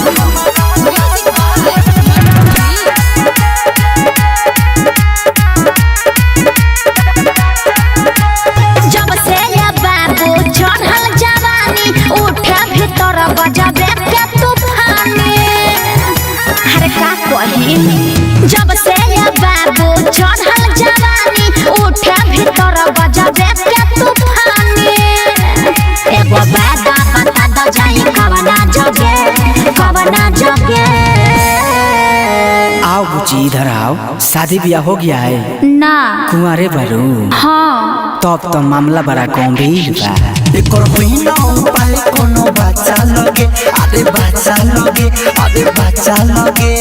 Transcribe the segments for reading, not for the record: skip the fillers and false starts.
जब से ये बाबू चढ़ल जवानी उठे भीतर बजाबे के तूफानी। अरे का कही जब से ये बाबू चढ़ल जवानी उठे भीतर बजाबे के तूफानी। एगो बादा बता द जाई कवना जगे आओ बुची इधर आओ। शादी ब्याह हो गया है ना? कुंवारे बरू। हाँ तब तो मामला बड़ा गंभीर बा। एकर पहिना उपाय कोनो बच्चा लगे, अरे बच्चा लगे, अरे बच्चा लगे।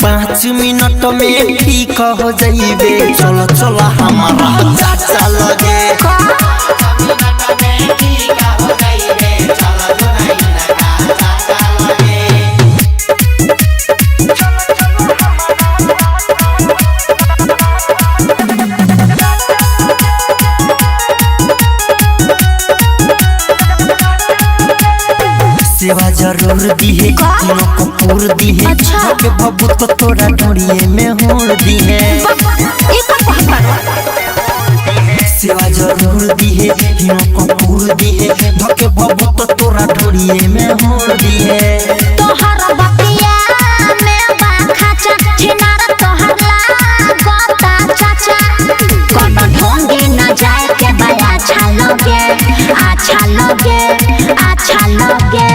5 मिनट में ठीक हो जाइबे, चलो चलो हमारा चाचा लगे। सेवा जरूर दिहे, तीनों को पूर दिहे। अच्छा। के बबू तो तोरा डोरिये में होड़ दिहे। सेवा जरूर दिहे, तीनों को पूर दिहे। धके बबू तो तोरा डोरिये में होड़ दिहे। तोहर बतिया में बाखाचा छिनार तोहर लागता चाचा। कोनो ढोंगी न जाए के बया अच्छा लगे, अच्छा लगे, अच्छा लगे।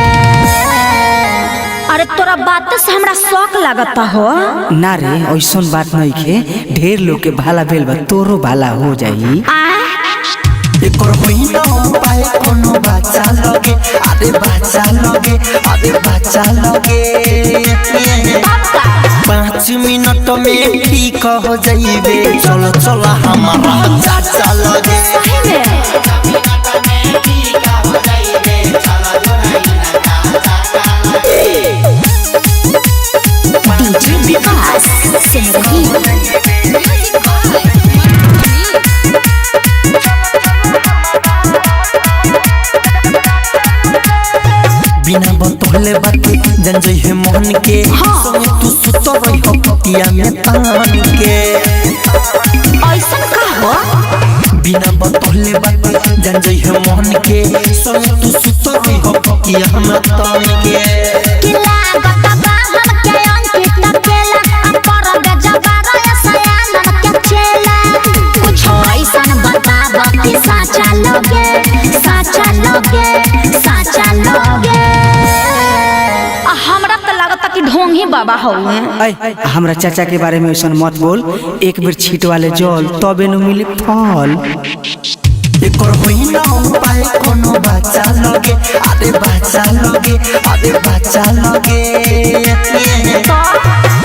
अरे तोरा बात से हमरा शौक लागता हो। ना रे ऐसन बात नहीं खे। ढेर लोग के भाला भेल बा, तोरो भाला हो जाई। एकर पहिना उपाय कोनो बच्चा लगे, अरे बच्चा लगे, अरे बच्चा लगे। 5 मिनट में ठीक हो जाइबे, चलो चलो हमारा चाचा लगे। डीजे विकास सिंह बिना बतौले बाते जन जइहे मन के। संगे तू सुत रही हो पतिया में तान के। ऐसन का हो? बिना बतौले बाते जन जइहे मन के। संगे तू सुत रही हो पतिया में तान के। किला गता बाहर के अंकित केला अपर गजबारा सयानन के चेला। कुछ ऐसन बताब कि साचा लगे, साचा लगे, साचा लगे। हमरा तो लगता कि ढोंगी बाबा हउए। हमरा चाचा के बारे में ऐसा मत बोल। एक बेर छीट वाले जल तबे न मिली फल। एकर पहिना उपाय कोनो बच्चा लगे, अरे बच्चा लगे, अरे बच्चा लगे।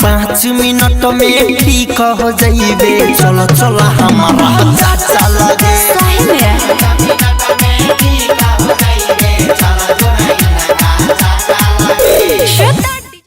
5 मिनट में ठीक हो जाइबे, चलो चलो हमारा चाचा लगे। सही में